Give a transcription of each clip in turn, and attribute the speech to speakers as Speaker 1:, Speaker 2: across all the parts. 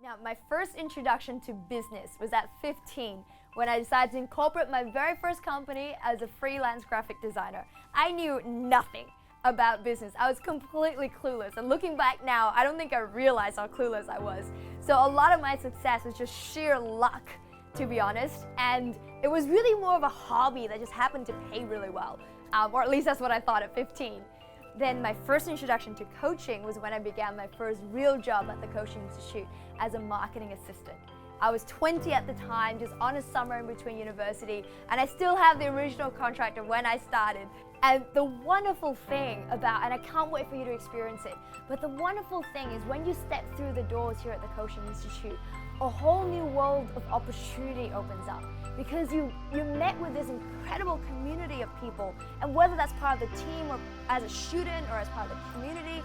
Speaker 1: Now, my first introduction to business was at 15 when I decided to incorporate my very first company as a freelance graphic designer. I knew nothing about business. I was completely clueless, and looking back now, I don't think I realized how clueless I was. So a lot of my success was just sheer luck, to be honest, and it was really more of a hobby that just happened to pay really well, or at least that's what I thought at 15. Then my first introduction to coaching was when I began my first real job at the Coaching Institute as a marketing assistant. I was 20 at the time, just on a summer in between university, and I still have the original contract of when I started. And the wonderful thing about, and I can't wait for you to experience it, but the wonderful thing is when you step through the doors here at the Coaching Institute, a whole new world of opportunity opens up, because you met with this incredible community of people, and whether that's part of the team or as a student or as part of the community,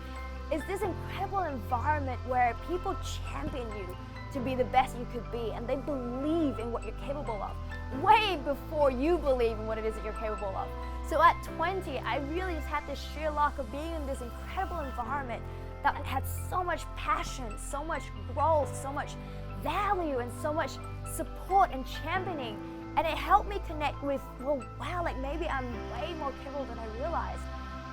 Speaker 1: is this incredible environment where people champion you to be the best you could be, and they believe in what you're capable of, way before you believe in what it is that you're capable of. So at 20, I really just had this sheer luck of being in this incredible environment that had so much passion, so much growth, so much value, and so much support and championing. And it helped me connect with, well, wow, like maybe I'm way more capable than I realized.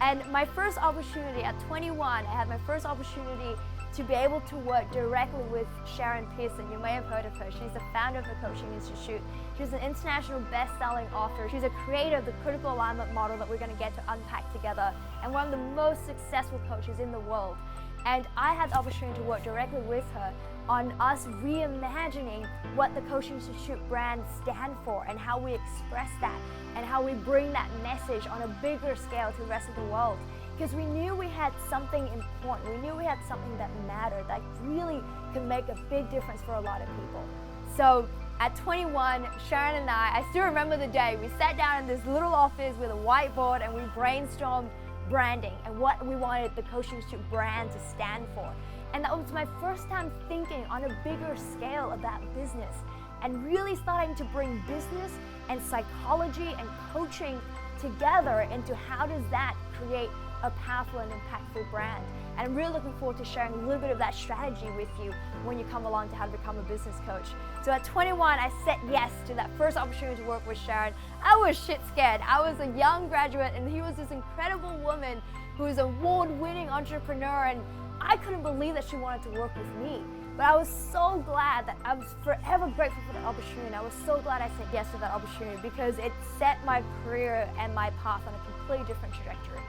Speaker 1: And my first opportunity at 21, I had my first opportunity to be able to work directly with Sharon Pearson. You may have heard of her. She's the founder of the Coaching Institute. She's an international best-selling author. She's a creator of the critical alignment model that we're going to get to unpack together, and one of the most successful coaches in the world. And I had the opportunity to work directly with her on us reimagining what the Coaching Institute brand stands for, and how we express that, and how we bring that message on a bigger scale to the rest of the world. Because we knew we had something important, we knew we had something that mattered, that really could make a big difference for a lot of people. So at 21, Sharon and I still remember the day, we sat down in this little office with a whiteboard and we brainstormed branding and what we wanted the Coaching Institute brand to stand for. And that was my first time thinking on a bigger scale about business, and really starting to bring business and psychology and coaching together into how does that create a powerful and impactful brand. And I'm really looking forward to sharing a little bit of that strategy with you when you come along to how to become a business coach. So at 21, I said yes to that first opportunity to work with Sharon. I was shit scared. I was a young graduate, and he was this incredible woman who was an award-winning entrepreneur, and I couldn't believe that she wanted to work with me. But I was so glad that I was forever grateful for the opportunity. I was so glad I said yes to that opportunity, because it set my career and my path on a completely different trajectory.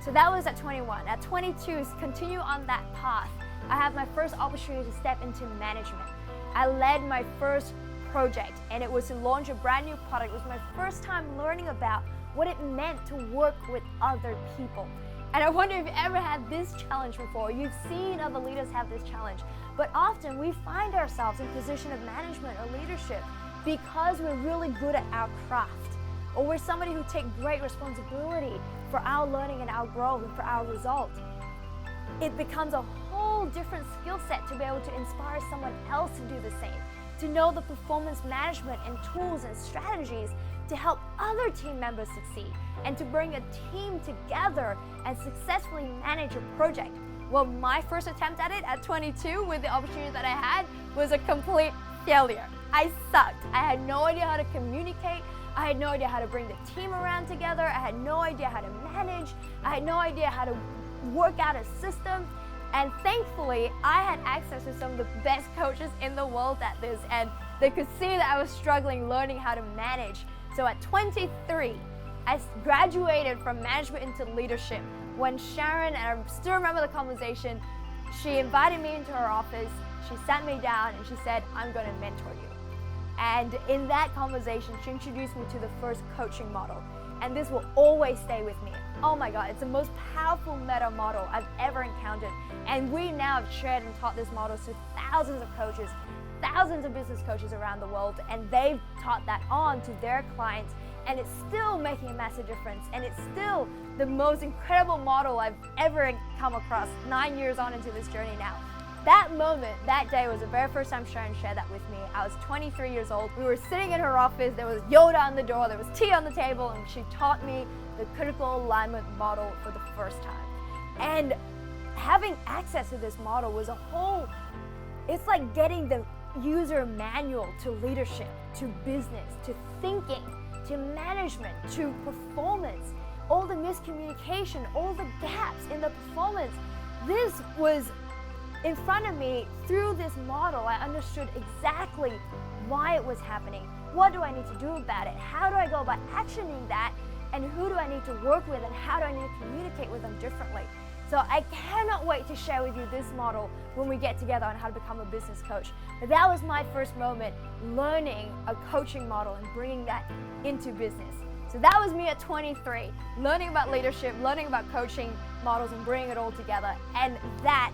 Speaker 1: So that was at 21. At 22, continue on that path, I had my first opportunity to step into management. I led my first project, and it was to launch a brand new product. It was my first time learning about what it meant to work with other people. And I wonder if you ever had this challenge before. You've seen other leaders have this challenge, but often we find ourselves in a position of management or leadership because we're really good at our craft, or we're somebody who takes great responsibility for our learning and our growth and for our results. It becomes a whole different skill set to be able to inspire someone else to do the same, to know the performance management and tools and strategies to help other team members succeed, and to bring a team together and successfully manage a project. Well, my first attempt at it at 22 with the opportunity that I had was a complete failure. I sucked. I had no idea how to communicate. I had no idea how to bring the team around together. I had no idea how to manage. I had no idea how to work out a system. And thankfully, I had access to some of the best coaches in the world at this, and they could see that I was struggling learning how to manage. So at 23, I graduated from management into leadership when Sharon, and I still remember the conversation, she invited me into her office, she sat me down, and she said, "I'm going to mentor you." And in that conversation, she introduced me to the first coaching model. And this will always stay with me. Oh my God, it's the most powerful meta model I've ever encountered. And we now have shared and taught this model to thousands of coaches, thousands of business coaches around the world, and they've taught that on to their clients. And it's still making a massive difference. And it's still the most incredible model I've ever come across 9 years on into this journey now. That moment, that day, was the very first time Sharon shared that with me. I was 23 years old. We were sitting in her office. There was Yoda on the door. There was tea on the table. And she taught me the critical alignment model for the first time. And having access to this model was a whole It's like getting the user manual to leadership, to business, to thinking, to management, to performance, all the miscommunication, all the gaps in the performance. This was in front of me. Through this model, I understood exactly why it was happening. What do I need to do about it? How do I go about actioning that? And who do I need to work with, and how do I need to communicate with them differently? So I cannot wait to share with you this model when we get together on how to become a business coach. But that was my first moment learning a coaching model and bringing that into business. So that was me at 23, learning about leadership, learning about coaching models and bringing it all together. And that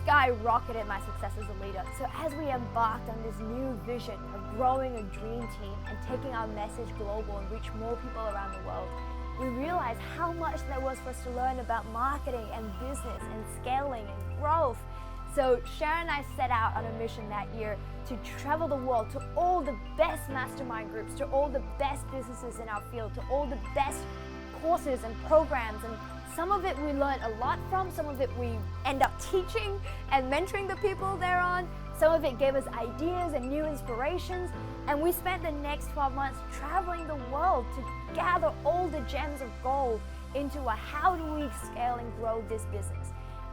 Speaker 1: skyrocketed my success as a leader. So as we embarked on this new vision of growing a dream team and taking our message global and reach more people around the world, we realized how much there was for us to learn about marketing and business and scaling and growth. So Sharon and I set out on a mission that year to travel the world to all the best mastermind groups, to all the best businesses in our field, to all the best courses and programs. And some of it we learned a lot from, some of it we end up teaching and mentoring the people they're on. Some of it gave us ideas and new inspirations. And we spent the next 12 months traveling the world to gather all the gems of gold into a how do we scale and grow this business.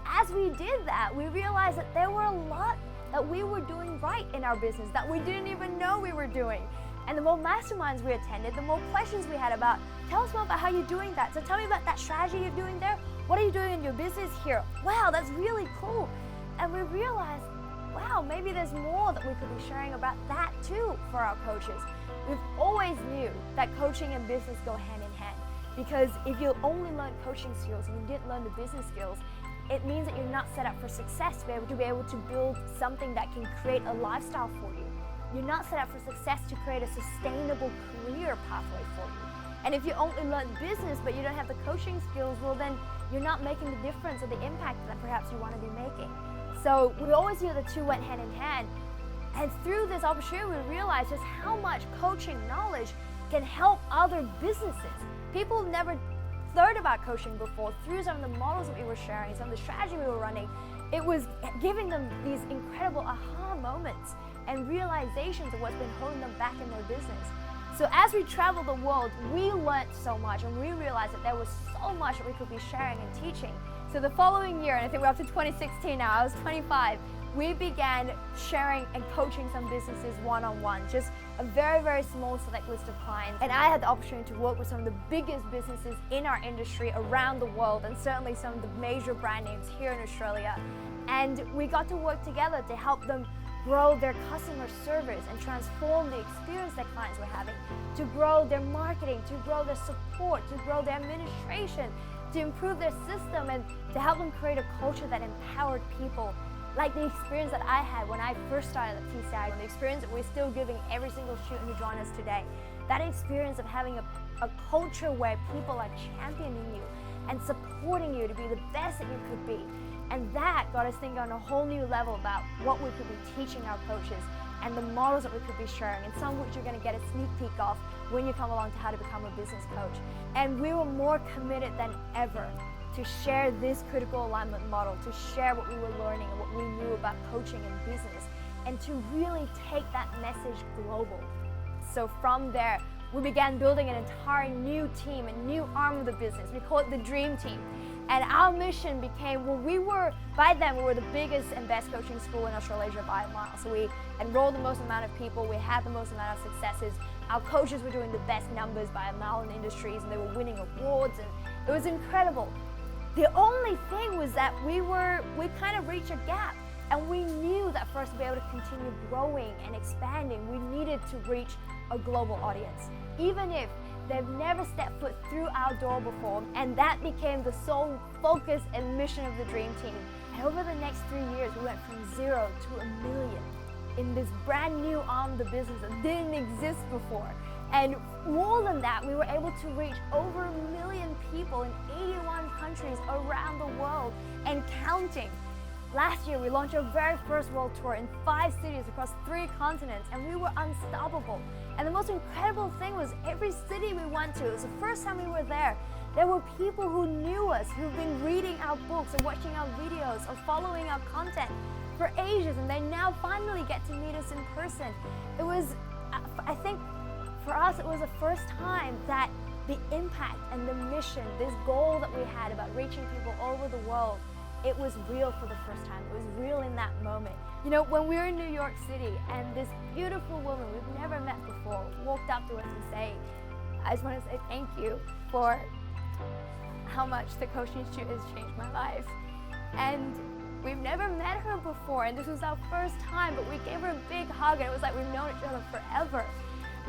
Speaker 1: As we did that, we realized that there were a lot that we were doing right in our business that we didn't even know we were doing. And the more masterminds we attended, the more questions we had about, tell us more about how you're doing that. So tell me about that strategy you're doing there. What are you doing in your business here? Wow, that's really cool. And we realized, wow, maybe there's more that we could be sharing about that too for our coaches. We've always knew that coaching and business go hand in hand, because if you only learn coaching skills and you didn't learn the business skills, it means that you're not set up for success to be able to build something that can create a lifestyle for you. You're not set up for success to create a sustainable career pathway for you. And if you only learn business but you don't have the coaching skills, well then you're not making the difference or the impact that perhaps you want to be making. So we always knew the two went hand in hand. And through this opportunity, we realized just how much coaching knowledge can help other businesses. People who've never learned about coaching before, through some of the models that we were sharing, some of the strategy we were running, it was giving them these incredible aha moments and realizations of what's been holding them back in their business. So as we traveled the world, we learned so much, and we realized that there was so much that we could be sharing and teaching. So the following year, and I think we're up to 2016 now, I was 25, we began sharing and coaching some businesses one-on-one, just a very, very small select list of clients. And I had the opportunity to work with some of the biggest businesses in our industry around the world, and certainly some of the major brand names here in Australia. And we got to work together to help them grow their customer service and transform the experience that clients were having, to grow their marketing, to grow their support, to grow their administration, to improve their system, and to help them create a culture that empowered people. Like the experience that I had when I first started at TSAG, and the experience that we're still giving every single student who joined us today. That experience of having a culture where people are championing you and supporting you to be the best that you could be. And that got us thinking on a whole new level about what we could be teaching our coaches and the models that we could be sharing, and some of which you're going to get a sneak peek of when you come along to how to become a business coach. And we were more committed than ever to share this critical alignment model, to share what we were learning and what we knew about coaching and business, and to really take that message global. So from there, we began building an entire new team, a new arm of the business. We call it the Dream Team. And our mission became, by then we were the biggest and best coaching school in Australasia by a mile. So we enrolled the most amount of people, we had the most amount of successes. Our coaches were doing the best numbers by a mile in industries, and they were winning awards, and it was incredible. The only thing was that we kind of reached a gap, and we knew that for us to be able to continue growing and expanding, we needed to reach a global audience, even if they've never stepped foot through our door before. And that became the sole focus and mission of the Dream Team. And over the next 3 years, we went from 0 to 1 million in this brand new arm of the business that didn't exist before. And more than that, we were able to reach over 1 million people in 81 countries around the world and counting. Last year, we launched our very first world tour in 5 cities across 3 continents, and we were unstoppable. And the most incredible thing was every city we went to, it was the first time we were there were people who knew us, who've been reading our books or watching our videos or following our content for ages, and they now finally get to meet us in person. It was, I think, for us, it was the first time that the impact and the mission, this goal that we had about reaching people all over the world, it was real for the first time. It was real in that moment. You know, when we were in New York City and this beautiful woman we've never met before walked up to us and said, I just want to say thank you for how much the Coaching Institute has changed my life. And we've never met her before, and this was our first time, but we gave her a big hug, and it was like we've known each other forever.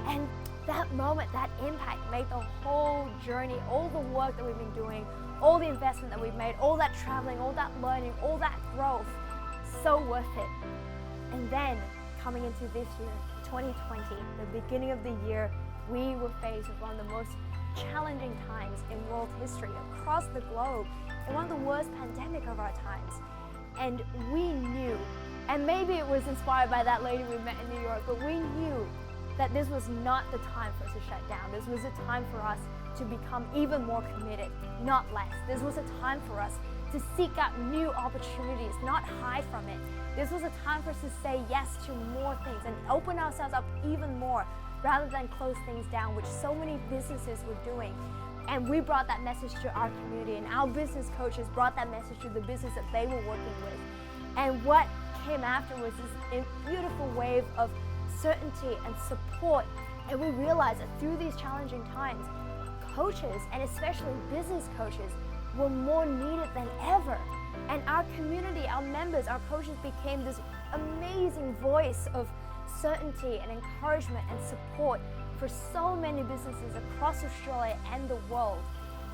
Speaker 1: And that moment, that impact made the whole journey, all the work that we've been doing, all the investment that we've made, all that traveling, all that learning, all that growth, so worth it. And then, coming into this year, 2020, the beginning of the year, we were faced with one of the most challenging times in world history across the globe, and one of the worst pandemic of our times. And we knew, and maybe it was inspired by that lady we met in New York, but we knew that this was not the time for us to shut down. This was a time for us to become even more committed, not less. This was a time for us to seek out new opportunities, not hide from it. This was a time for us to say yes to more things and open ourselves up even more rather than close things down, which so many businesses were doing. And we brought that message to our community, and our business coaches brought that message to the business that they were working with. And what came after was this beautiful wave of certainty and support. And we realized that through these challenging times, coaches, and especially business coaches, were more needed than ever. And our community, our members, our coaches became this amazing voice of certainty and encouragement and support for so many businesses across Australia and the world.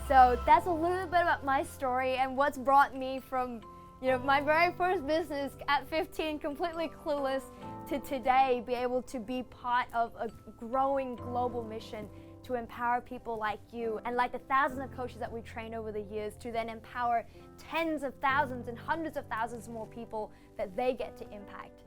Speaker 1: So that's a little bit about my story and what's brought me from, my very first business at 15, completely clueless, to today be able to be part of a growing global mission to empower people like you and like the thousands of coaches that we've trained over the years to then empower tens of thousands and hundreds of thousands more people that they get to impact.